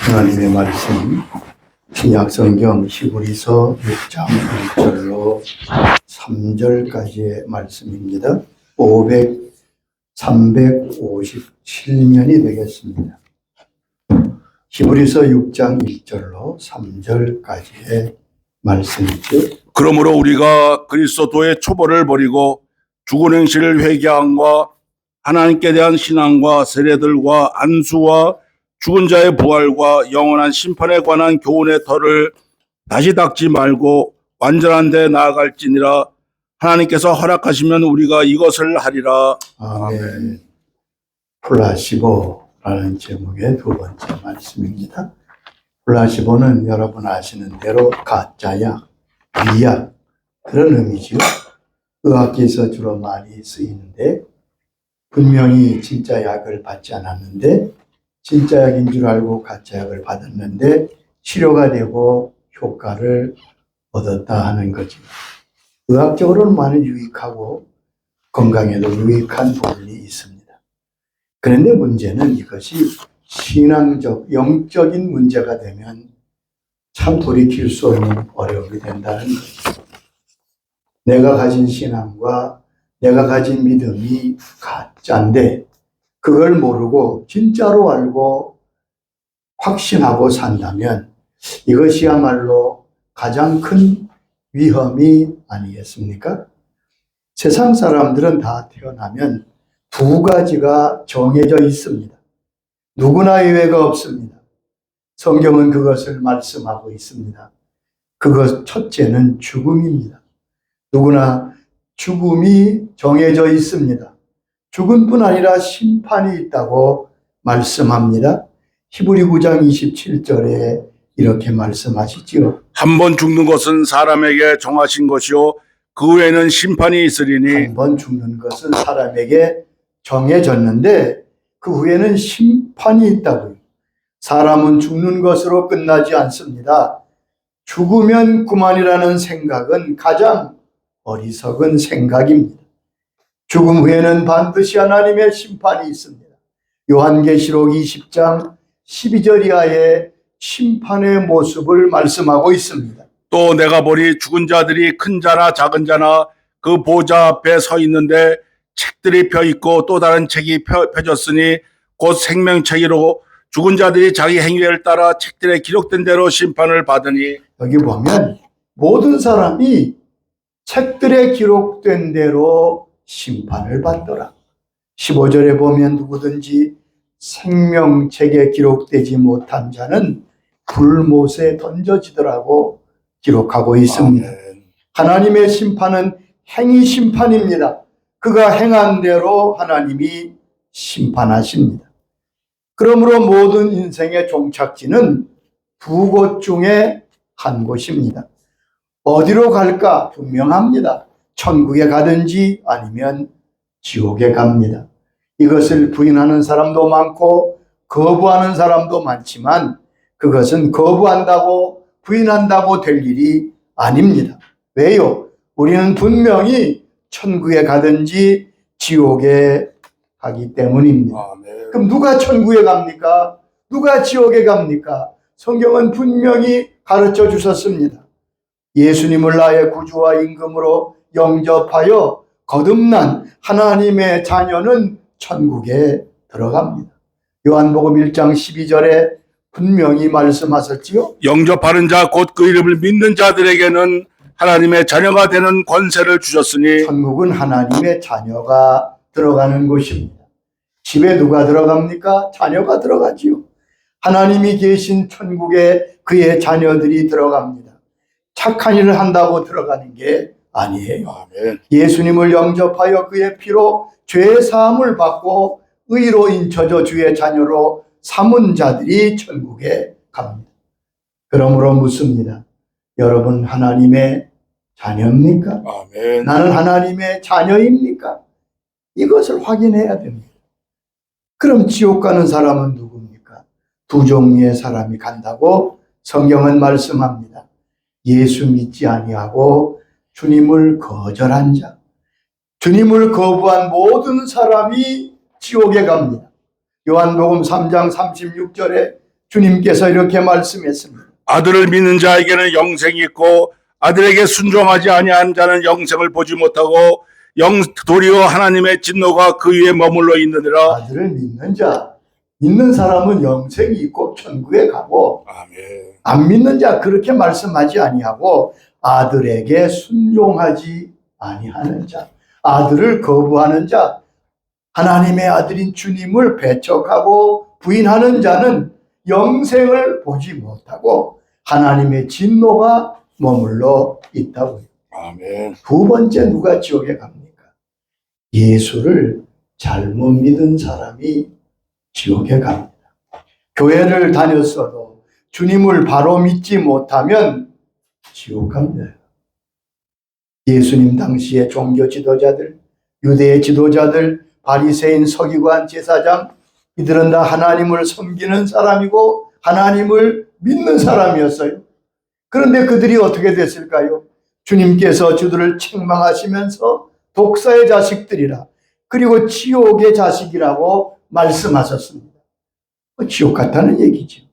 하나님의 말씀, 신약성경 히브리서 6장 1절로 3절까지의 말씀입니다. 357년이 되겠습니다. 히브리서 6장 1절로 3절까지의 말씀이죠. 그러므로 우리가 그리스도의 초벌을 버리고 죽은 행실을 회개함과 하나님께 대한 신앙과 세례들과 안수와 죽은 자의 부활과 영원한 심판에 관한 교훈의 털을 다시 닦지 말고 완전한 데 나아갈지니라. 하나님께서 허락하시면 우리가 이것을 하리라. 아멘. 플라시보라는 제목의 두 번째 말씀입니다. 플라시보는 여러분 아시는 대로 가짜약, 위약 그런 의미지요. 의학계에서 주로 많이 쓰이는데 분명히 진짜 약을 받지 않았는데 진짜 약인 줄 알고 가짜 약을 받았는데 치료가 되고 효과를 얻었다 하는 거죠. 의학적으로는 많이 유익하고 건강에도 유익한 부분이 있습니다. 그런데 문제는 이것이 신앙적, 영적인 문제가 되면 참 돌이킬 수 없는 어려움이 된다는 거죠. 내가 가진 신앙과 내가 가진 믿음이 가짜인데 그걸 모르고 진짜로 알고 확신하고 산다면 이것이야말로 가장 큰 위험이 아니겠습니까? 세상 사람들은 다 태어나면 두 가지가 정해져 있습니다. 누구나 예외가 없습니다. 성경은 그것을 말씀하고 있습니다. 그것 첫째는 죽음입니다. 누구나 죽음이 정해져 있습니다. 죽음뿐 아니라 심판이 있다고 말씀합니다. 히브리 9장 27절에 이렇게 말씀하시지요. 한 번 죽는 것은 사람에게 정하신 것이요 그 후에는 심판이 있으리니. 한 번 죽는 것은 사람에게 정해졌는데 그 후에는 심판이 있다고요. 사람은 죽는 것으로 끝나지 않습니다. 죽으면 그만이라는 생각은 가장 어리석은 생각입니다. 죽음 후에는 반드시 하나님의 심판이 있습니다. 요한계시록 20장 12절 이하의 심판의 모습을 말씀하고 있습니다. 또 내가 보니 죽은 자들이 큰 자나 작은 자나 그 보좌 앞에 서 있는데 책들이 펴 있고 또 다른 책이 펴졌으니 곧 생명책이로 죽은 자들이 자기 행위를 따라 책들에 기록된 대로 심판을 받으니. 여기 보면 모든 사람이 책들에 기록된 대로 심판을 받더라. 15절에 보면 누구든지 생명책에 기록되지 못한 자는 불못에 던져지더라고 기록하고 있습니다. 하나님의 심판은 행위 심판입니다. 그가 행한 대로 하나님이 심판하십니다. 그러므로 모든 인생의 종착지는 두 곳 중에 한 곳입니다. 어디로 갈까 분명합니다. 천국에 가든지 아니면 지옥에 갑니다. 이것을 부인하는 사람도 많고 거부하는 사람도 많지만 그것은 거부한다고 부인한다고 될 일이 아닙니다. 왜요? 우리는 분명히 천국에 가든지 지옥에 가기 때문입니다. 아멘. 그럼 누가 천국에 갑니까? 누가 지옥에 갑니까? 성경은 분명히 가르쳐 주셨습니다. 예수님을 나의 구주와 임금으로 영접하여 거듭난 하나님의 자녀는 천국에 들어갑니다. 요한복음 1장 12절에 분명히 말씀하셨지요. 영접하는 자 곧 그 이름을 믿는 자들에게는 하나님의 자녀가 되는 권세를 주셨으니. 천국은 하나님의 자녀가 들어가는 곳입니다. 집에 누가 들어갑니까? 자녀가 들어가지요. 하나님이 계신 천국에 그의 자녀들이 들어갑니다. 착한 일을 한다고 들어가는 게 아니에요. 아멘. 예수님을 영접하여 그의 피로 죄 사함을 받고 의로 인쳐져 주의 자녀로 삼은 자들이 천국에 갑니다. 그러므로 묻습니다. 여러분 하나님의 자녀입니까? 아멘. 나는 하나님의 자녀입니까? 이것을 확인해야 됩니다. 그럼 지옥 가는 사람은 누굽니까? 두 종류의 사람이 간다고 성경은 말씀합니다. 예수 믿지 아니하고 주님을 거절한 자, 주님을 거부한 모든 사람이 지옥에 갑니다. 요한복음 3장 36절에 주님께서 이렇게 말씀했습니다. 아들을 믿는 자에게는 영생이 있고 아들에게 순종하지 아니한 자는 영생을 보지 못하고 도리어 하나님의 진노가 그 위에 머물러 있느니라. 아들을 믿는 자, 믿는 사람은 영생이 있고 천국에 가고, 아멘. 안 믿는 자 그렇게 말씀하지 아니하고 아들에게 순종하지 아니하는 자, 아들을 거부하는 자, 하나님의 아들인 주님을 배척하고 부인하는 자는 영생을 보지 못하고 하나님의 진노가 머물러 있다고요. 아멘. 두 번째 누가 지옥에 갑니까? 예수를 잘못 믿은 사람이 지옥에 갑니다. 교회를 다녔어도 주님을 바로 믿지 못하면 지옥 갑니다. 예수님 당시의 종교 지도자들, 유대의 지도자들, 바리새인, 서기관, 제사장, 이들은 다 하나님을 섬기는 사람이고 하나님을 믿는 사람이었어요. 그런데 그들이 어떻게 됐을까요? 주님께서 저들을 책망하시면서 독사의 자식들이라, 그리고 지옥의 자식이라고 말씀하셨습니다. 지옥 같다는 얘기죠.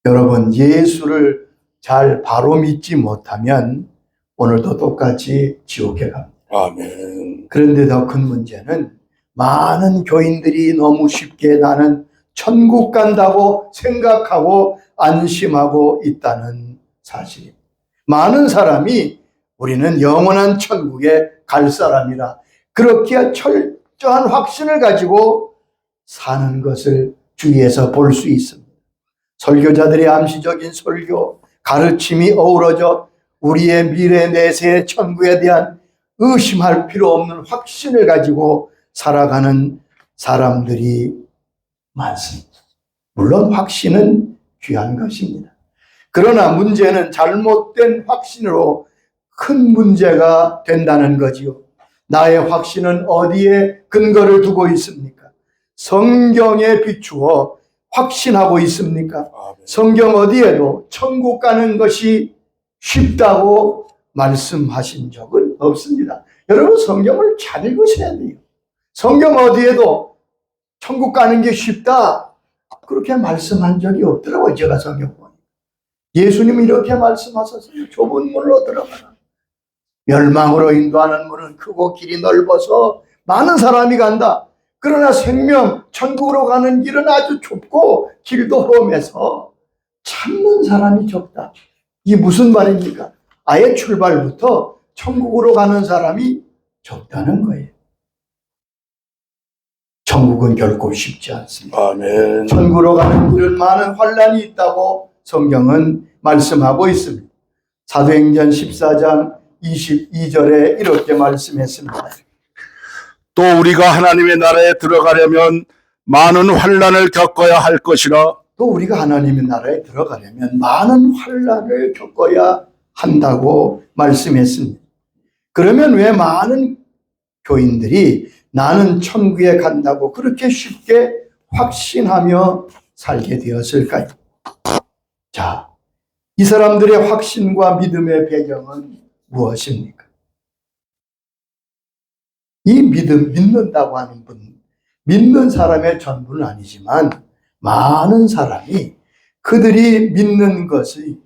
여러분, 예수를 잘 바로 믿지 못하면 오늘도 똑같이 지옥에 갑니다. 아멘. 그런데 더 큰 문제는 많은 교인들이 너무 쉽게 나는 천국 간다고 생각하고 안심하고 있다는 사실입니다. 많은 사람이 우리는 영원한 천국에 갈 사람이라 그렇게 철저한 확신을 가지고 사는 것을 주위에서 볼 수 있습니다. 설교자들의 암시적인 설교, 가르침이 어우러져 우리의 미래 내세의 천국에 대한 의심할 필요 없는 확신을 가지고 살아가는 사람들이 많습니다. 물론 확신은 귀한 것입니다. 그러나 문제는 잘못된 확신으로 큰 문제가 된다는 거지요. 나의 확신은 어디에 근거를 두고 있습니까? 성경에 비추어 확신하고 있습니까? 아멘. 성경 어디에도 천국 가는 것이 쉽다고 말씀하신 적은 없습니다. 여러분 성경을 잘 읽으셔야 돼요. 성경 어디에도 천국 가는 게 쉽다 그렇게 말씀한 적이 없더라고요. 제가 성경 보니 예수님이 이렇게 말씀하셨어요. 좁은 문으로 들어가라. 멸망으로 인도하는 문은 크고 길이 넓어서 많은 사람이 간다. 그러나 생명 천국으로 가는 길은 아주 좁고 길도 험해서 찾는 사람이 적다. 이게 무슨 말입니까? 아예 출발부터 천국으로 가는 사람이 적다는 거예요. 천국은 결코 쉽지 않습니다. 아멘. 천국으로 가는 길은 많은 환난이 있다고 성경은 말씀하고 있습니다. 사도행전 14장 22절에 이렇게 말씀했습니다. 또 우리가 하나님의 나라에 들어가려면 많은 환난을 겪어야 할 것이라. 또 우리가 하나님의 나라에 들어가려면 많은 환난을 겪어야 한다고 말씀했습니다. 그러면 왜 많은 교인들이 나는 천국에 간다고 그렇게 쉽게 확신하며 살게 되었을까요? 자, 이 사람들의 확신과 믿음의 배경은 무엇입니까? 이 믿는다고 하는 분, 믿는 사람의 전부는 아니지만 많은 사람이 그들이 믿는 것이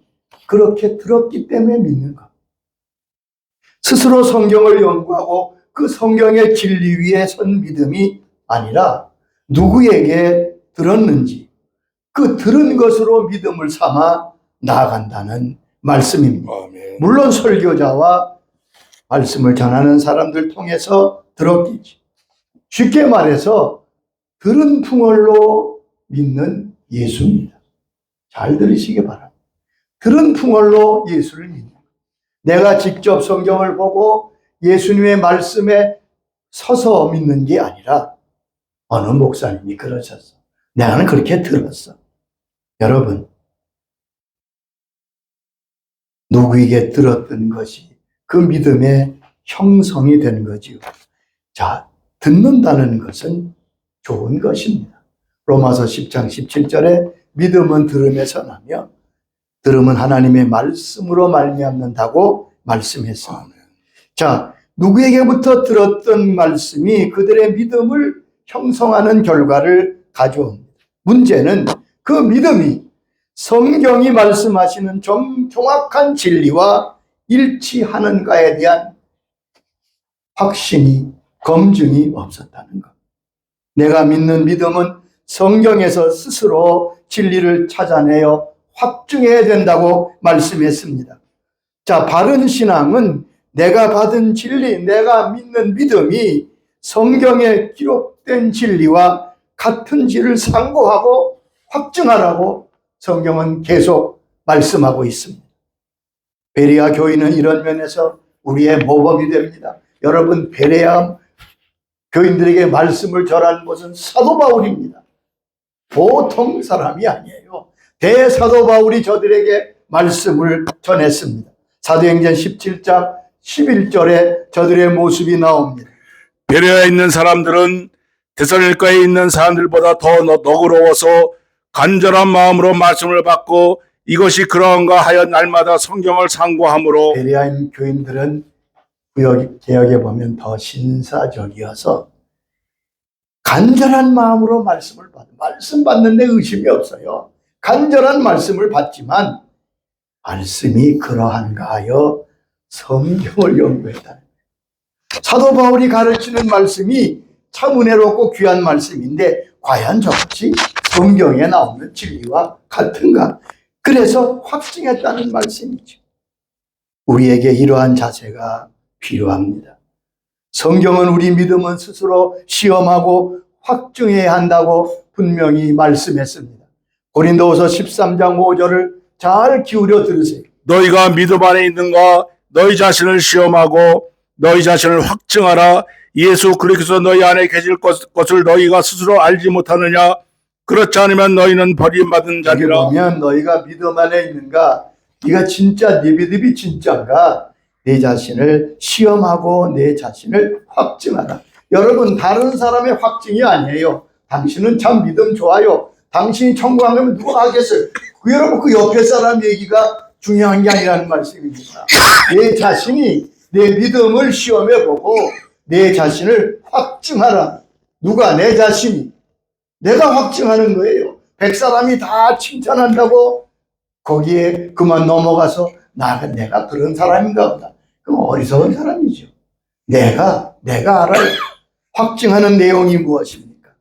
그렇게 들었기 때문에 믿는 것. 스스로 성경을 연구하고 그 성경의 진리 위에 선 믿음이 아니라 누구에게 들었는지 그 들은 것으로 믿음을 삼아 나아간다는 말씀입니다. 아멘. 물론 설교자와 말씀을 전하는 사람들 통해서 들었겠지. 쉽게 말해서 들은 풍월로 믿는 예수입니다. 잘 들으시기 바랍니다. 들은 풍월로 예수를 믿는. 내가 직접 성경을 보고 예수님의 말씀에 서서 믿는 게 아니라 어느 목사님이 그러셨어. 나는 그렇게 들었어. 여러분, 누구에게 들었던 것이 그 믿음의 형성이 되는 거지요. 자, 듣는다는 것은 좋은 것입니다. 로마서 10장 17절에 믿음은 들음에서 나며 들음은 하나님의 말씀으로 말미암는다고 말씀했습니다. 자, 누구에게부터 들었던 말씀이 그들의 믿음을 형성하는 결과를 가져옵니다. 문제는 그 믿음이 성경이 말씀하시는 정확한 진리와 일치하는가에 대한 확신이, 검증이 없었다는 것. 내가 믿는 믿음은 성경에서 스스로 진리를 찾아내어 확증해야 된다고 말씀했습니다. 자, 바른 신앙은 내가 받은 진리, 내가 믿는 믿음이 성경에 기록된 진리와 같은지를 상고하고 확증하라고 성경은 계속 말씀하고 있습니다. 베레아 교인은 이런 면에서 우리의 모범이 됩니다. 여러분, 베레아 교인들에게 말씀을 전한 것은 사도 바울입니다. 보통 사람이 아니에요. 대사도 바울이 저들에게 말씀을 전했습니다. 사도행전 17장 11절에 저들의 모습이 나옵니다. 베레아에 있는 사람들은 데살로니가에 있는 사람들보다 더 너그러워서 간절한 마음으로 말씀을 받고 이것이 그러한가 하여 날마다 성경을 상고함으로. 베레아 교인들은 구약개혁에 보면 더 신사적이어서 간절한 마음으로 말씀을 받는, 말씀 받는데 의심이 없어요. 간절한 말씀을 받지만 말씀이 그러한가 하여 성경을 연구했다. 사도 바울이 가르치는 말씀이 참 은혜롭고 귀한 말씀인데 과연 저것이 성경에 나오는 진리와 같은가? 그래서 확증했다는 말씀이죠. 우리에게 이러한 자세가 필요합니다. 성경은 우리 믿음은 스스로 시험하고 확증해야 한다고 분명히 말씀했습니다. 고린도후서 13장 5절을 잘 기울여 들으세요. 너희가 믿음 안에 있는가? 너희 자신을 시험하고 너희 자신을 확증하라. 예수 그리스도 너희 안에 계실 것을 너희가 스스로 알지 못하느냐? 그렇지 않으면 너희는 버림받은 여기 자리라. 보면 너희가 믿음 안에 있는가? 네가 진짜 네 믿음이 진짜인가? 내 자신을 시험하고 내 자신을 확증하라. 여러분, 다른 사람의 확증이 아니에요. 당신은 참 믿음 좋아요. 당신이 천국 안 가면 누가 하겠어요? 여러분, 그 옆에 사람 얘기가 중요한 게 아니라는 말씀입니다. 내 자신이 내 믿음을 시험해보고 내 자신을 확증하라. 누가? 내 자신이. 내가 확증하는 거예요. 100사람이 다 칭찬한다고 거기에 그만 넘어가서 내가 그런 사람인가 보다. 그럼 어리석은 사람이죠. 내가 알아요. 확증하는 내용이 무엇입니까?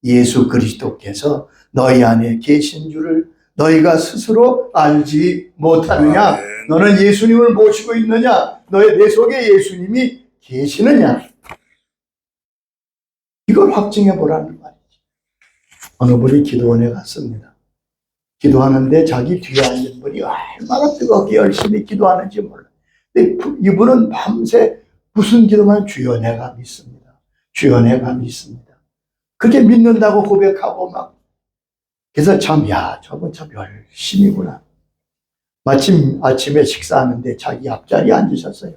예수 그리스도께서 너희 안에 계신 줄을 너희가 스스로 알지 못하느냐? 너는 예수님을 모시고 있느냐? 내 속에 예수님이 계시느냐? 이걸 확증해 보라는 말이죠. 어느 분이 기도원에 갔습니다. 기도하는데 자기 뒤에 앉은 분이 얼마나 뜨겁게 열심히 기도하는지 몰라요. 근데 이분은 밤새 무슨 기도만 주여 내가 믿습니다. 주여 내가 믿습니다. 그렇게 믿는다고 고백하고 막. 그래서 저분 참 열심히구나. 마침 아침에 식사하는데 자기 앞자리에 앉으셨어요.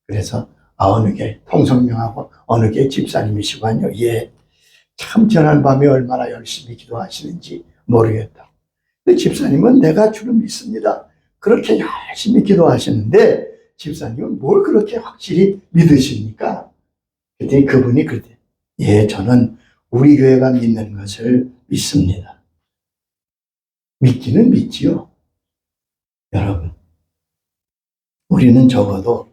그래서 어느 게 통성명하고 어느 게 집사님이시군요. 예, 참 지난밤에 얼마나 열심히 기도하시는지 모르겠다. 근데 집사님은 내가 주를 믿습니다. 그렇게 열심히 기도하시는데 집사님은 뭘 그렇게 확실히 믿으십니까? 그랬더니 그분이 그러대. 예, 저는 우리 교회가 믿는 것을 믿습니다. 믿기는 믿지요. 여러분, 우리는 적어도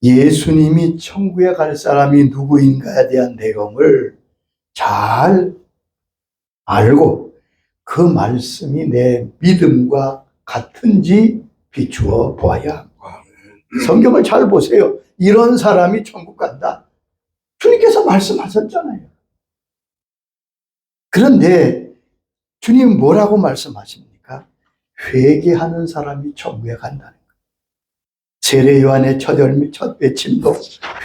예수님이 천국에 갈 사람이 누구인가에 대한 내용을 잘 알고 그 말씀이 내 믿음과 같은지 비추어 보아야 합니다. 성경을 잘 보세요. 이런 사람이 천국 간다. 주님께서 말씀하셨잖아요. 그런데 주님 뭐라고 말씀하십니까? 회개하는 사람이 천국에 간다는 거예요. 세례 요한의 첫 외침도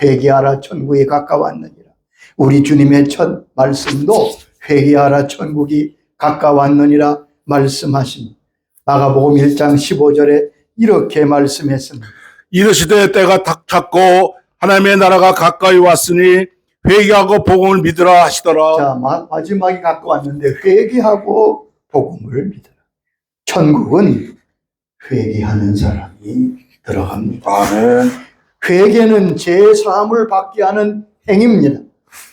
회개하라 천국이 가까웠느니라. 우리 주님의 첫 말씀도 회개하라 천국이 가까웠느니라 말씀하신 마가복음 1장 15절에 이렇게 말씀했습니다. 이르시되 때가 탁 찼고 하나님의 나라가 가까이 왔으니 회개하고 복음을 믿으라 하시더라. 자, 마지막이 가까웠는데 회개하고 복음을 믿어라. 천국은 회개하는 사람이 들어갑니다. 아멘. 회개는 죄사함을 받게 하는 행위입니다.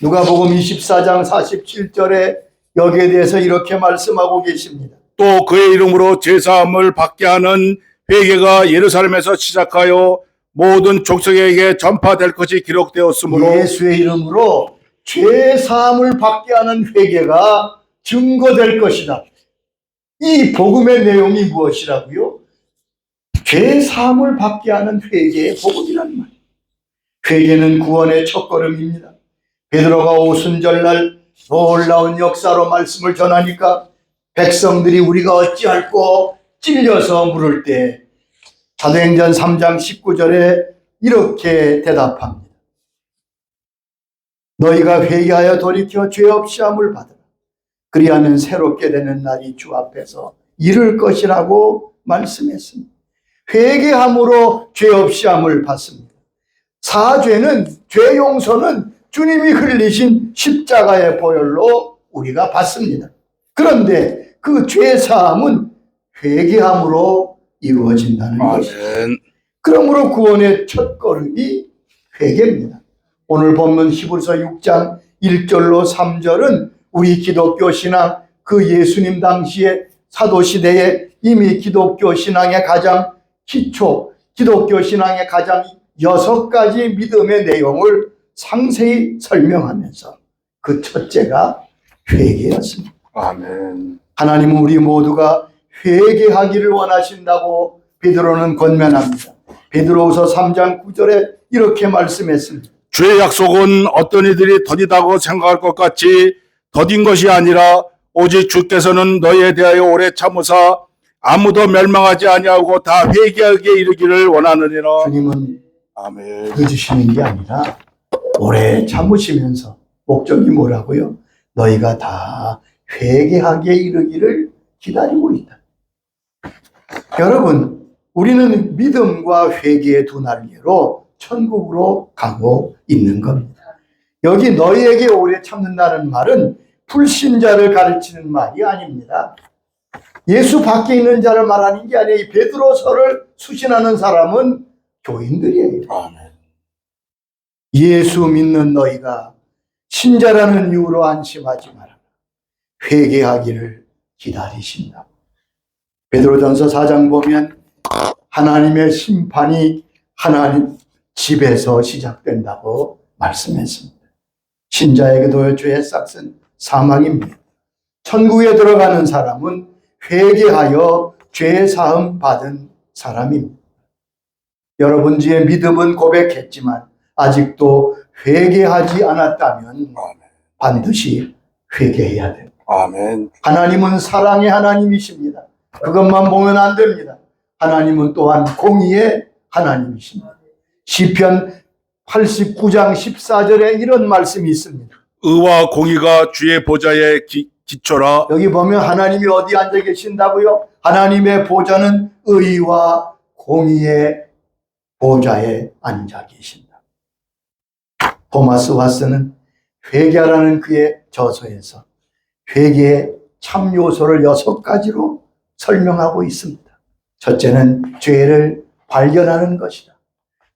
누가복음 24장 47절에 여기에 대해서 이렇게 말씀하고 계십니다. 또 그의 이름으로 제사함을 받게 하는 회개가 예루살렘에서 시작하여 모든 족속에게 전파될 것이 기록되었으므로 예수의 이름으로 죄사함을 받게 하는 회개가 증거될 것이다. 이 복음의 내용이 무엇이라고요? 죄사함을 받게 하는 회개의 복음이란 말이에요. 회개는 구원의 첫걸음입니다. 베드로가 오순절날 놀라운 역사로 말씀을 전하니까 백성들이 우리가 어찌할꼬 찔려서 물을 때 사도행전 3장 19절에 이렇게 대답합니다. 너희가 회개하여 돌이켜 죄 없이 함을 받으라. 그리하면 새롭게 되는 날이 주 앞에서 이를 것이라고 말씀했습니다. 회개함으로 죄 없이 함을 받습니다. 사죄는, 죄 용서는 주님이 흘리신 십자가의 보혈로 우리가 받습니다. 그런데 그 죄 사함은 회개함으로 이루어진다는 것입니다. 아멘. 그러므로 구원의 첫걸음이 회개입니다. 오늘 본문 히브리서 6장 1절로 3절은 우리 기독교 신앙, 그 예수님 당시에 사도시대에 이미 기독교 신앙의 가장 기초, 기독교 신앙의 가장 6가지 믿음의 내용을 상세히 설명하면서 그 첫째가 회개였습니다. 아멘. 하나님은 우리 모두가 회개하기를 원하신다고 베드로는 권면합니다. 베드로후서 3장 9절에 이렇게 말씀했습니다. 주의 약속은 어떤 이들이 더디다고 생각할 것 같이 더딘 것이 아니라 오직 주께서는 너희에 대하여 오래 참으사 아무도 멸망하지 아니하고 다 회개하게 이르기를 원하느니라. 주님은 아멘. 늦으시는 게 아니라 오래 참으시면서 목적이 뭐라고요? 너희가 다 회개하게 이르기를 기다리고 있다. 여러분, 우리는 믿음과 회개의 두 날개로 천국으로 가고 있는 겁니다. 여기 너희에게 오래 참는다는 말은 불신자를 가르치는 말이 아닙니다. 예수 밖에 있는 자를 말하는 게 아니에요. 이 베드로서를 수신하는 사람은 교인들이에요. 아멘. 예수 믿는 너희가 신자라는 이유로 안심하지 마라. 회개하기를 기다리신다. 베드로전서 4장 보면 하나님의 심판이 하나님 집에서 시작된다고 말씀했습니다. 신자에게도 죄의 싹은 사망입니다. 천국에 들어가는 사람은 회개하여 죄 사함 받은 사람입니다. 여러분 중에 믿음은 고백했지만 아직도 회개하지 않았다면 반드시 회개해야 됩니다. 아멘. 하나님은 사랑의 하나님이십니다. 그것만 보면 안 됩니다. 하나님은 또한 공의의 하나님이십니다. 시편 89장 14절에 이런 말씀이 있습니다. 의와 공의가 주의 보좌에 기초라. 여기 보면 하나님이 어디 앉아 계신다고요? 하나님의 보좌는 의와 공의의 보좌에 앉아 계신다. 토마스 왓슨은 회개하라는 그의 저서에서 회개의 참 요소를 6가지로 설명하고 있습니다. 첫째는 죄를 발견하는 것이다.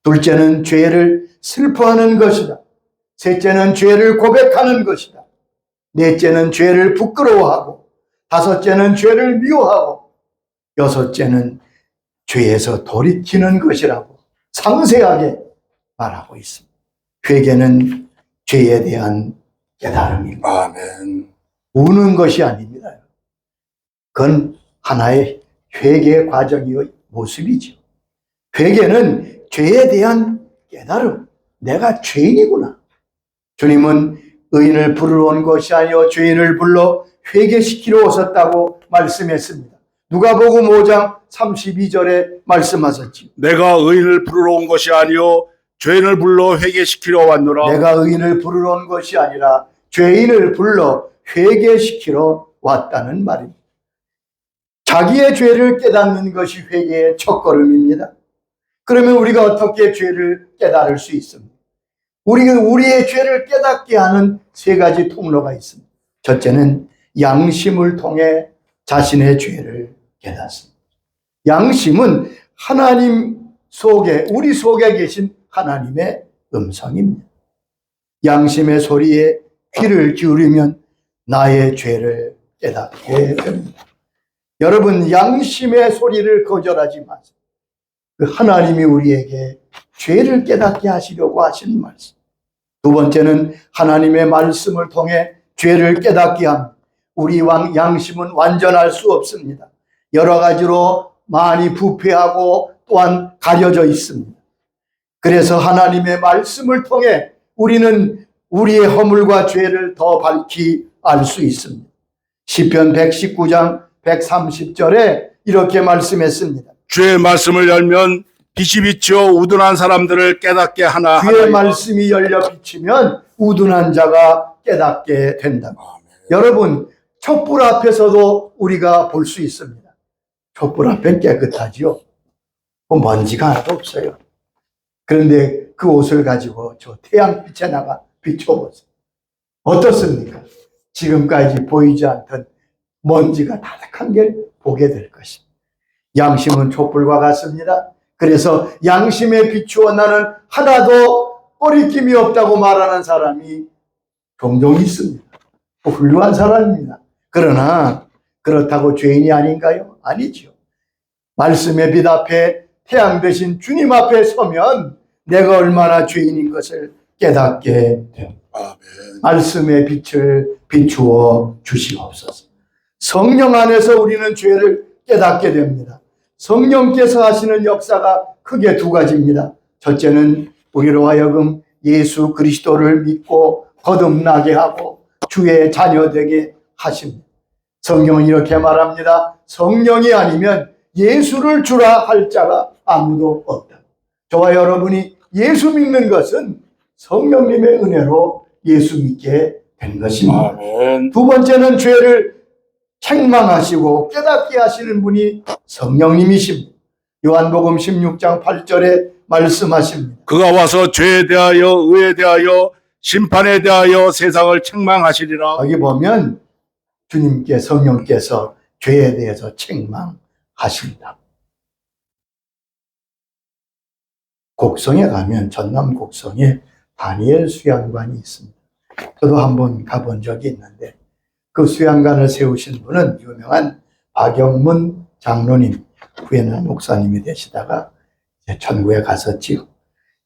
둘째는 죄를 슬퍼하는 것이다. 셋째는 죄를 고백하는 것이다. 넷째는 죄를 부끄러워하고, 다섯째는 죄를 미워하고, 여섯째는 죄에서 돌이키는 것이라고 상세하게 말하고 있습니다. 회개는 죄에 대한 깨달음입니다. 아멘. 우는 것이 아닙니다. 그건 하나의 회개의 과정의 모습이죠. 회개는 죄에 대한 깨달음. 내가 죄인이구나. 주님은 의인을 부르러 온 것이 아니요 죄인을 불러 회개시키러 오셨다고 말씀했습니다. 누가복음 5장 32절에 말씀하셨지. 내가 의인을 부르러 온 것이 아니요 죄인을 불러 회개시키려 왔노라. 내가 의인을 부르러 온 것이 아니라 죄인을 불러 회개시키러 왔다는 말입니다. 자기의 죄를 깨닫는 것이 회개의 첫걸음입니다. 그러면 우리가 어떻게 죄를 깨달을 수 있습니까? 우리의 죄를 깨닫게 하는 세 가지 통로가 있습니다. 첫째는 양심을 통해 자신의 죄를 깨닫습니다. 양심은 하나님 속에, 우리 속에 계신 하나님의 음성입니다. 양심의 소리에 귀를 기울이면 나의 죄를 깨닫게 됩니다. 여러분, 양심의 소리를 거절하지 마세요. 그 하나님이 우리에게 죄를 깨닫게 하시려고 하신 말씀. 두 번째는 하나님의 말씀을 통해 죄를 깨닫게 합니다. 우리 양심은 완전할 수 없습니다. 여러 가지로 많이 부패하고 또한 가려져 있습니다. 그래서 하나님의 말씀을 통해 우리는 우리의 허물과 죄를 더 밝히 알 수 있습니다. 시편 119장 130절에 이렇게 말씀했습니다. 주의 말씀을 열면 빛이 비치어 우둔한 사람들을 깨닫게 하나 주의 하나이다. 말씀이 열려 비치면 우둔한 자가 깨닫게 된다. 여러분, 촛불 앞에서도 우리가 볼 수 있습니다. 촛불 앞엔 깨끗하지요. 먼지가 하나도 없어요. 그런데 그 옷을 가지고 저 태양빛에 나가 비춰보세요. 어떻습니까? 지금까지 보이지 않던 먼지가 다득한 걸 보게 될 것입니다. 양심은 촛불과 같습니다. 그래서 양심에 비추어 나는 하나도 꺼리낌이 없다고 말하는 사람이 종종 있습니다. 훌륭한 사람입니다. 그러나 그렇다고 죄인이 아닌가요? 아니죠. 말씀의 빛 앞에 태양 대신 주님 앞에 서면 내가 얼마나 죄인인 것을 깨닫게 됩니다. 아멘. 말씀의 빛을 비추어 주시옵소서. 성령 안에서 우리는 죄를 깨닫게 됩니다. 성령께서 하시는 역사가 크게 두 가지입니다. 첫째는 우리로 하여금 예수 그리스도를 믿고 거듭나게 하고 주의 자녀 되게 하십니다. 성경은 이렇게 말합니다. 성령이 아니면 예수를 주라 할 자가 아무도 없다. 저와 여러분이 예수 믿는 것은 성령님의 은혜로 예수 믿게 된 것입니다. 아멘. 두 번째는 죄를 책망하시고 깨닫게 하시는 분이 성령님이십니다. 요한복음 16장 8절에 말씀하십니다. 그가 와서 죄에 대하여 의에 대하여 심판에 대하여 세상을 책망하시리라. 거기 보면 주님께 성령께서 죄에 대해서 책망하십니다. 곡성에 가면 전남 곡성에 다니엘 수양관이 있습니다. 저도 한번 가본 적이 있는데 그 수양관을 세우신 분은 유명한 박영문 장로님, 후에는 목사님이 되시다가 이제 천국에 갔었지요.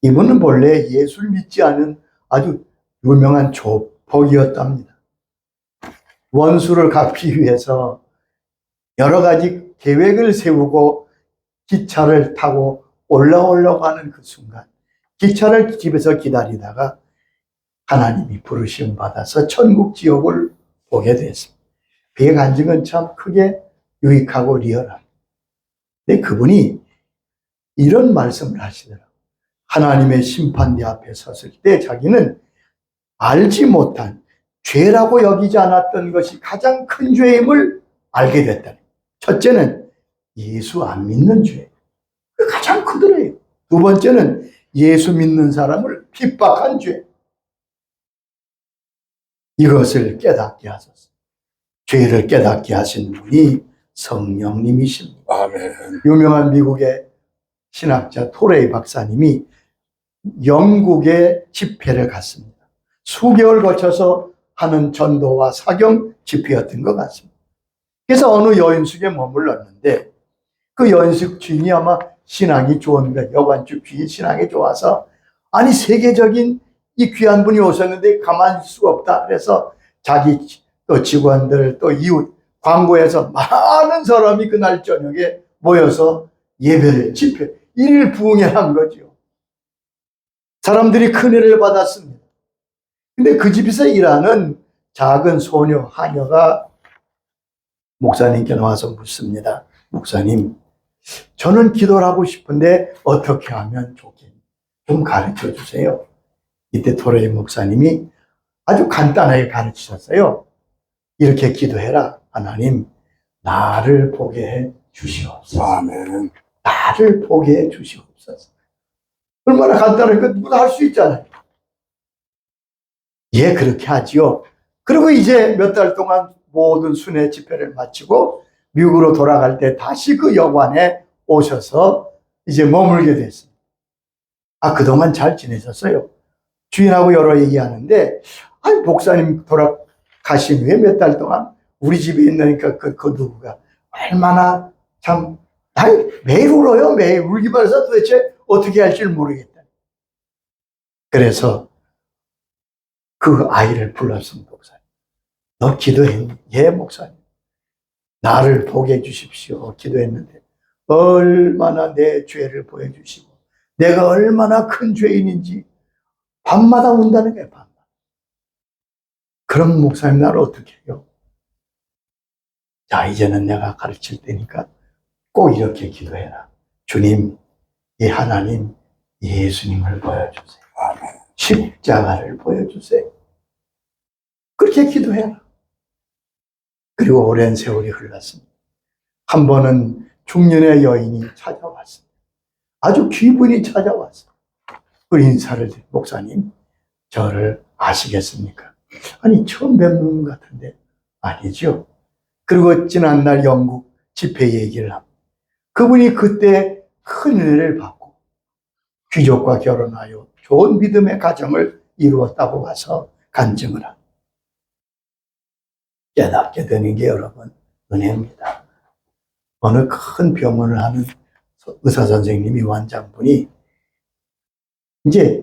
이분은 본래 예수를 믿지 않은 아주 유명한 조폭이었답니다. 원수를 갚기 위해서 여러 가지 계획을 세우고 기차를 타고 올라오려고 하는 그 순간 기차를 집에서 기다리다가 하나님이 부르심 받아서 천국 지옥을 보게 됐습니다. 그의 간증은 참 크게 유익하고 리얼합니다. 근데 그분이 이런 말씀을 하시더라고요. 하나님의 심판대 앞에 섰을 때 자기는 알지 못한 죄라고 여기지 않았던 것이 가장 큰 죄임을 알게 됐다. 첫째는 예수 안 믿는 죄. 그 가장 크더래요. 두 번째는 예수 믿는 사람을 핍박한 죄. 이것을 깨닫게 하소서. 죄를 깨닫게 하신 분이 성령님이십니다. 아멘. 유명한 미국의 신학자 토레이 박사님이 영국에 집회를 갔습니다. 수개월 거쳐서 하는 전도와 사경 집회였던 것 같습니다. 그래서 어느 여인숙에 머물렀는데 그 여인숙 주인이 아마 신앙이 좋은 거예요. 여관축 주인 신앙이 좋아서 아니 세계적인 이 귀한 분이 오셨는데 가만히 있을 수가 없다. 그래서 자기 또 직원들 또 이웃 광고에서 많은 사람이 그날 저녁에 모여서 예배를 집회 일일 부흥회한 거죠. 사람들이 큰 은혜를 받았습니다. 근데 그 집에서 일하는 작은 소녀 하녀가 목사님께 나와서 묻습니다. 목사님, 저는 기도를 하고 싶은데 어떻게 하면 좋겠니? 좀 가르쳐 주세요. 이때 토레이 목사님이 아주 간단하게 가르치셨어요. 이렇게 기도해라. 하나님, 나를 보게 해 주시옵소서. 아멘. 나를 보게 해 주시옵소서. 얼마나 간단하니까 누구나 할 수 있잖아요. 예, 그렇게 하지요. 그리고 이제 몇 달 동안 모든 순회 집회를 마치고 미국으로 돌아갈 때 다시 그 여관에 오셔서 이제 머물게 됐습니다. 그동안 잘 지내셨어요? 주인하고 여러 얘기하는데, 목사님 돌아가신 후에 몇 달 동안 우리 집에 있으니까 그 누구가 얼마나 참, 매일 울어요. 매일 울기만 해서 도대체 어떻게 할지 모르겠다. 그래서 그 아이를 불렀습니다. 목사님, 너 기도했니? 예, 목사님. 나를 보게 해주십시오. 기도했는데 얼마나 내 죄를 보여주시고 내가 얼마나 큰 죄인인지 밤마다 운다는 거예요. 밤마다. 그럼 목사님, 나를 어떻게 해요? 자, 이제는 내가 가르칠 때니까 꼭 이렇게 기도해라. 주님, 이 하나님 예수님을 보여주세요. 십자가를 보여주세요. 그렇게 기도해라. 그리고 오랜 세월이 흘렀습니다. 한 번은 중년의 여인이 찾아왔습니다. 아주 귀분이 찾아왔어요. 그 인사를 드린 목사님, 저를 아시겠습니까? 아니, 처음 뵙는 것 같은데. 아니죠. 그리고 지난날 영국 집회 얘기를 합니다. 그분이 그때 큰 은혜를 받고 귀족과 결혼하여 좋은 믿음의 가정을 이루었다고 와서 간증을 합니다. 깨닫게 되는 게 여러분 은혜입니다. 어느 큰 병원을 하는 의사 선생님이 원장분이 이제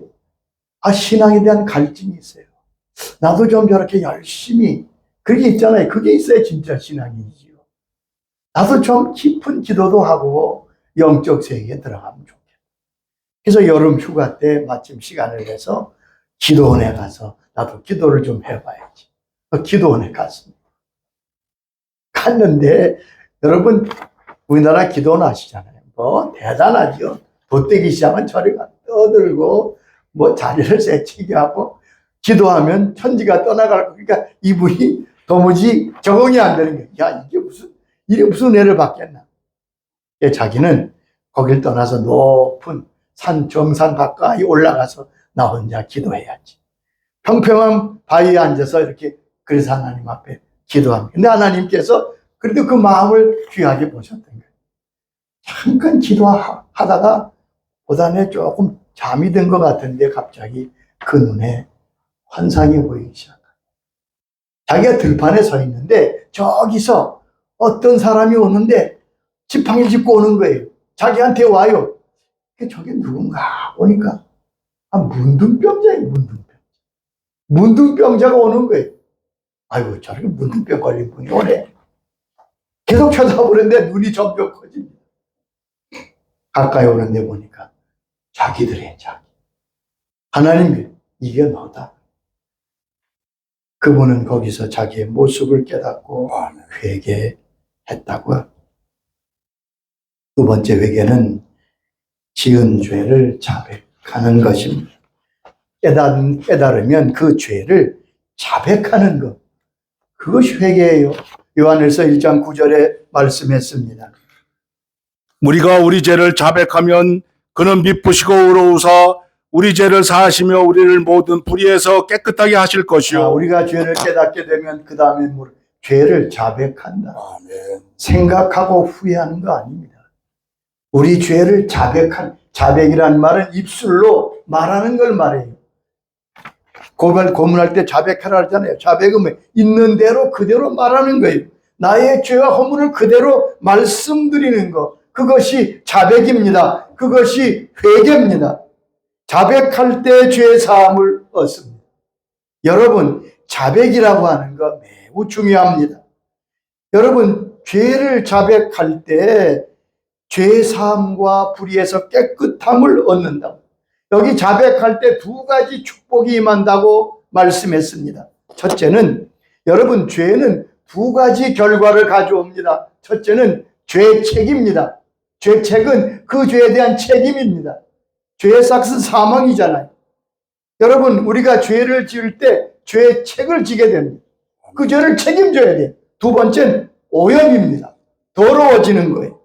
신앙에 대한 갈증이 있어요. 나도 좀 저렇게 열심히, 그게 있잖아요. 그게 있어야 진짜 신앙이지요. 나도 좀 깊은 기도도 하고 영적 세계에 들어가면 좋겠다. 그래서 여름 휴가 때 마침 시간을 내서 기도원에 가서 나도 기도를 좀 해봐야지. 기도원에 갔습니다. 갔는데 여러분, 우리나라 기도원 아시잖아요. 뭐 대단하죠. 돗대기 시작은 저리가 떠들고 뭐 자리를 세치게 하고 기도하면 천지가 떠나갈 거. 그러니까 이분이 도무지 적응이 안 되는 거예요. 야, 이게 무슨 애를 받겠나. 자기는 거길 떠나서 높은 산 정상 가까이 올라가서 나 혼자 기도해야지. 평평한 바위에 앉아서 이렇게 그래서 하나님 앞에 기도합니다. 근데 하나님께서 그래도 그 마음을 귀하게 보셨던 거예요. 잠깐 기도하다가 보다는 조금 잠이 든 것 같은데 갑자기 그 눈에 환상이 보이기 시작해요. 자기가 들판에 서 있는데 저기서 어떤 사람이 오는데 지팡이 짚고 오는 거예요. 자기한테 와요. 저게 누군가 보니까 문둥병자예요. 문둥병자가 오는 거예요. 아이고, 저렇게 문둥병 걸린 분이 오네. 계속 쳐다보는데 눈이 점점 커집니다. 가까이 오는데 보니까 자기. 하나님, 이게 너다. 그분은 거기서 자기의 모습을 깨닫고 회개했다고. 두 번째 회개는 지은 죄를 자백하는 것입니다. 깨달으면 그 죄를 자백하는 것. 그것이 회개예요. 요한일서 1장 9절에 말씀했습니다. 우리가 우리 죄를 자백하면 그는 미쁘시고 의로우사 우리 죄를 사하시며 우리를 모든 불의에서 깨끗하게 하실 것이요. 우리가 죄를 깨닫게 되면 그 다음에 죄를 자백한다. 아멘. 생각하고 후회하는 거 아닙니다. 우리 죄를 자백이라는 말은 입술로 말하는 걸 말해요. 고문할 때 자백하라 하잖아요. 자백은 있는 대로 그대로 말하는 거예요. 나의 죄와 허물을 그대로 말씀드리는 것. 그것이 자백입니다. 그것이 회개입니다. 자백할 때 죄 사함을 얻습니다. 여러분, 자백이라고 하는 거 매우 중요합니다. 여러분, 죄를 자백할 때 죄 사함과 불의에서 깨끗함을 얻는다. 여기 자백할 때 두 가지 축복이 임한다고 말씀했습니다. 첫째는, 여러분, 죄는 두 가지 결과를 가져옵니다. 첫째는 죄의 책입니다. 죄의 책은 그 죄에 대한 책임입니다. 죄의 삭은 사망이잖아요. 여러분, 우리가 죄를 지을 때 죄의 책을 지게 됩니다. 그 죄를 책임져야 돼요. 두 번째는 오염입니다. 더러워지는 거예요.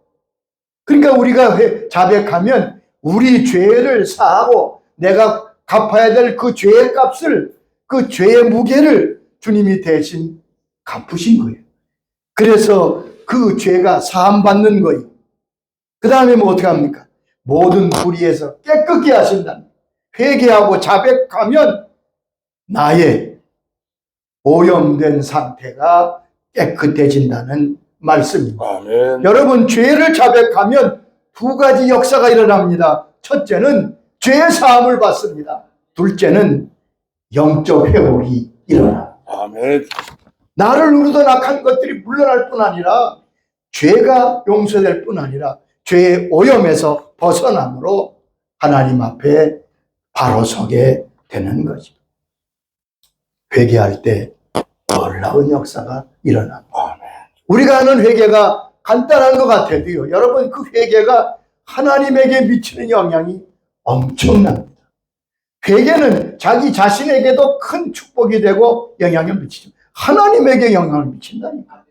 그러니까 우리가 자백하면 우리 죄를 사하고 내가 갚아야 될 그 죄의 값을, 그 죄의 무게를 주님이 대신 갚으신 거예요. 그래서 그 죄가 사함받는 거예요. 그 다음에 뭐 어떻게 합니까? 모든 불의에서 깨끗게 하신다. 회개하고 자백하면 나의 오염된 상태가 깨끗해진다는 말씀입니다. 아멘. 여러분, 죄를 자백하면 두 가지 역사가 일어납니다. 첫째는 죄의 사함을 받습니다. 둘째는 영적 회복이 일어납니다. 아멘. 나를 누르던 악한 것들이 물러날 뿐 아니라 죄가 용서될 뿐 아니라 죄의 오염에서 벗어남으로 하나님 앞에 바로 서게 되는 거죠. 회개할 때 놀라운 역사가 일어납니다. 아멘. 우리가 하는 회개가 간단한 것 같아도요, 여러분, 그 회개가 하나님에게 미치는 영향이 엄청납니다. 회개는 자기 자신에게도 큰 축복이 되고 영향을 미치죠. 하나님에게 영향을 미친다니까.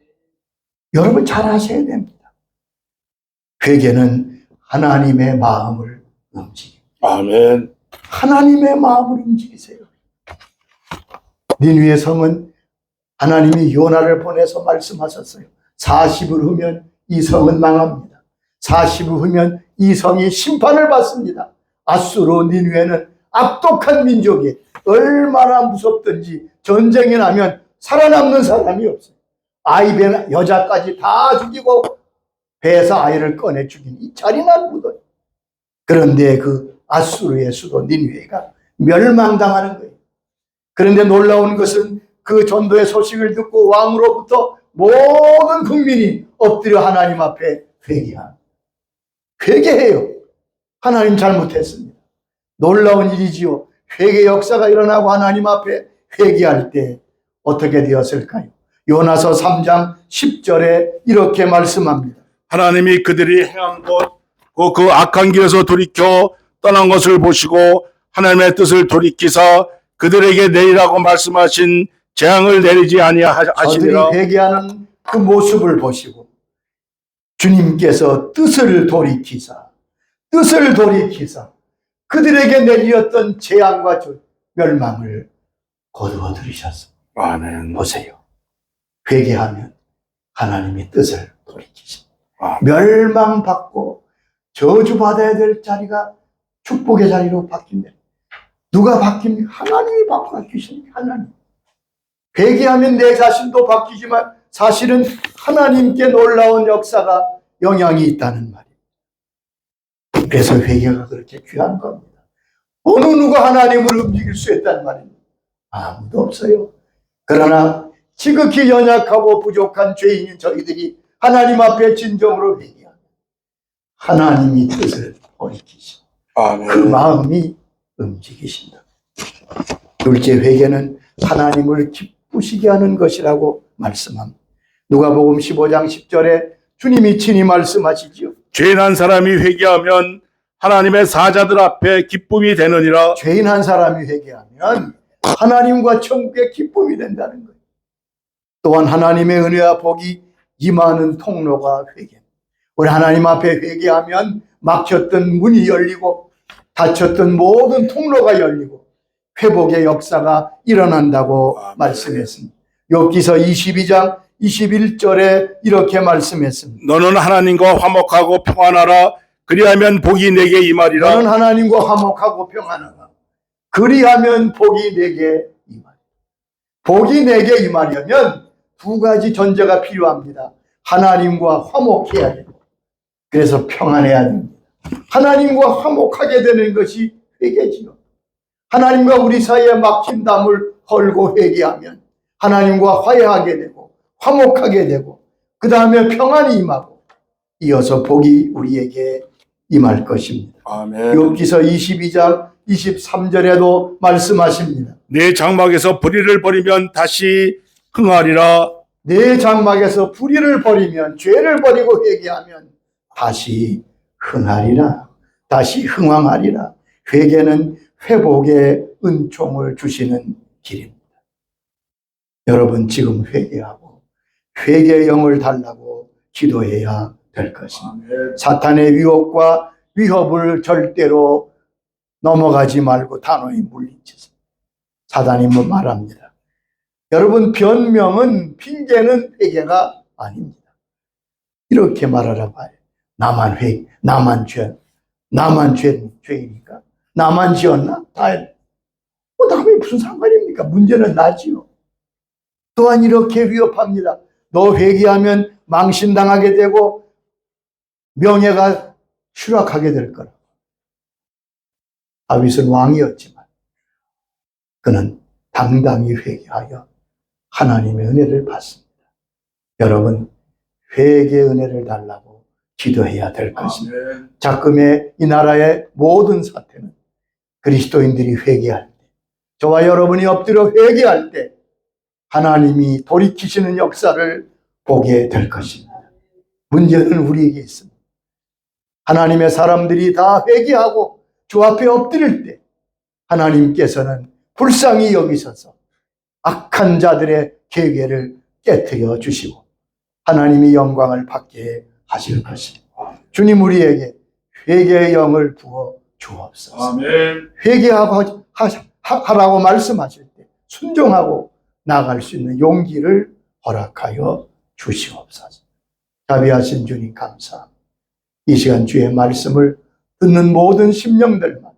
여러분 잘 아셔야 됩니다. 회개는 하나님의 마음을 움직입니다. 아멘. 하나님의 마음을 움직이세요. 니느웨 성은 하나님이 요나를 보내서 말씀하셨어요. 40을 후면 이 성은 망합니다. 40을 후면 이 성이 심판을 받습니다. 아수르 니느웨는 악독한 민족이 얼마나 무섭든지 전쟁이 나면 살아남는 사람이 없어요. 아이 배 여자까지 다 죽이고 배에서 아이를 꺼내 죽인 이 잔인한 무도예요. 그런데 그 아수르의 수도 니느웨가 멸망당하는 거예요. 그런데 놀라운 것은 그 전도의 소식을 듣고 왕으로부터 모든 국민이 엎드려 하나님 앞에 회개해요. 하나님 잘못했습니다. 놀라운 일이지요. 회개 역사가 일어나고 하나님 앞에 회개할 때 어떻게 되었을까요? 요나서 3장 10절에 이렇게 말씀합니다. 하나님이 그들이 행한 것, 그 악한 길에서 돌이켜 떠난 것을 보시고 하나님의 뜻을 돌이키사 그들에게 내리라고 말씀하신 재앙을 내리지 아니하시리라. 저들이 회개하는 그 모습을 보시고 주님께서 뜻을 돌이키사 그들에게 내리었던 재앙과 멸망을 거두어 들이셨습니다. 아멘. 보세요. 회개하면 하나님의 뜻을 돌이키십니다. 아멘. 멸망받고 저주받아야 될 자리가 축복의 자리로 바뀐다. 누가 바뀝니까? 하나님이 바뀌십니다. 하나님. 회개하면 내 자신도 바뀌지만 사실은 하나님께 놀라운 역사가 영향이 있다는 말이에요. 그래서 회개가 그렇게 귀한 겁니다. 어느 누가 하나님을 움직일 수 있다는 말입니다. 아무도 없어요. 그러나 지극히 연약하고 부족한 죄인인 저희들이 하나님 앞에 진정으로 회개하면 하나님이 뜻을 돌이키시고 아멘. 그 마음이 움직이신다. 둘째, 회개는 하나님을 기쁘시게 하는 것이라고 말씀합니다. 누가복음 15장 10절에 주님이 친히 말씀하시지요. 죄인 한 사람이 회개하면 하나님의 사자들 앞에 기쁨이 되느니라. 죄인 한 사람이 회개하면 하나님과 천국의 기쁨이 된다는 거예요. 또한 하나님의 은혜와 복이 임하는 통로가 회개. 우리 하나님 앞에 회개하면 막혔던 문이 열리고 닫혔던 모든 통로가 열리고 회복의 역사가 일어난다고 말씀했습니다. 욥기서 22장 21절에 이렇게 말씀했습니다. 너는 하나님과 화목하고 평안하라. 그리하면 복이 내게 임하리라. 너는 하나님과 화목하고 평안하라. 그리하면 복이 내게 임하리라. 복이 내게 임하려면 두 가지 전제가 필요합니다. 하나님과 화목해야 되고 그래서 평안해야 됩니다. 하나님과 화목하게 되는 것이 회개지요. 하나님과 우리 사이에 막힌 담을 헐고 회개하면 하나님과 화해하게 되고 화목하게 되고 그 다음에 평안이 임하고 이어서 복이 우리에게 임할 것입니다. 아멘. 욥기서 22장 23절에도 말씀하십니다. 내 장막에서 불의를 버리면 다시 흥하리라. 내 장막에서 불의를 버리면, 죄를 버리고 회개하면 다시 흥하리라. 다시 흥왕하리라. 회개는 회복의 은총을 주시는 길입니다. 여러분 지금 회개하고 회개의 영을 달라고 기도해야 될 것입니다. 사탄의 유혹과 위협을 절대로 넘어가지 말고 단호히 물리치세요. 사단이 뭐 말합니다. 여러분 변명은, 핑계는 회개가 아닙니다. 이렇게 말하라 봐요. 나만 죄이니까? 나만 지었나? 남이 무슨 상관입니까? 문제는 나지요. 또한 이렇게 위협합니다. 너 회개하면 망신당하게 되고 명예가 추락하게 될 거라. 다윗은 왕이었지만 그는 당당히 회개하여 하나님의 은혜를 받습니다. 여러분 회개의 은혜를 달라고 기도해야 될 것입니다. 자금의 이 나라의 모든 사태는 그리스도인들이 회개할 때, 저와 여러분이 엎드려 회개할 때 하나님이 돌이키시는 역사를 보게 될 것입니다. 문제는 우리에게 있습니다. 하나님의 사람들이 다 회개하고 주 앞에 엎드릴 때 하나님께서는 불쌍히 여기셔서 악한 자들의 계획을 깨뜨려 주시고 하나님이 영광을 받게 하실 것입니다. 주님 우리에게 회개의 영을 부어 주옵소서. 아멘. 회개하라고 말씀하실 때 순종하고 나아갈 수 있는 용기를 허락하여 주시옵소서. 자비하신 주님 감사합니다. 이 시간 주의 말씀을 듣는 모든 심령들마다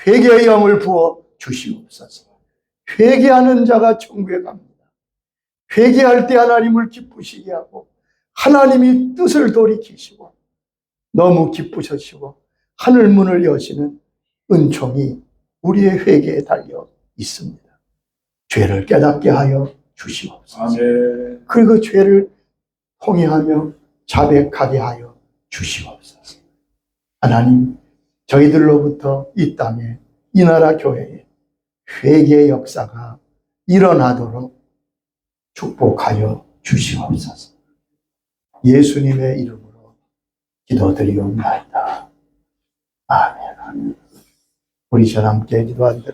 회개의 영을 부어 주시옵소서. 회개하는 자가 천국에 갑니다. 회개할 때 하나님을 기쁘시게 하고 하나님이 뜻을 돌이키시고 너무 기쁘셔지고 하늘 문을 여시는 은총이 우리의 회개에 달려 있습니다. 죄를 깨닫게 하여 주시옵소서. 아멘. 그리고 죄를 통회하며 자백하게 하여 주시옵소서. 하나님, 저희들로부터 이 땅에, 이 나라 교회에 회개의 역사가 일어나도록 축복하여 주시옵소서. 예수님의 이름으로 기도드리옵나이다. 아멘. 우리 전 함께 기도하도록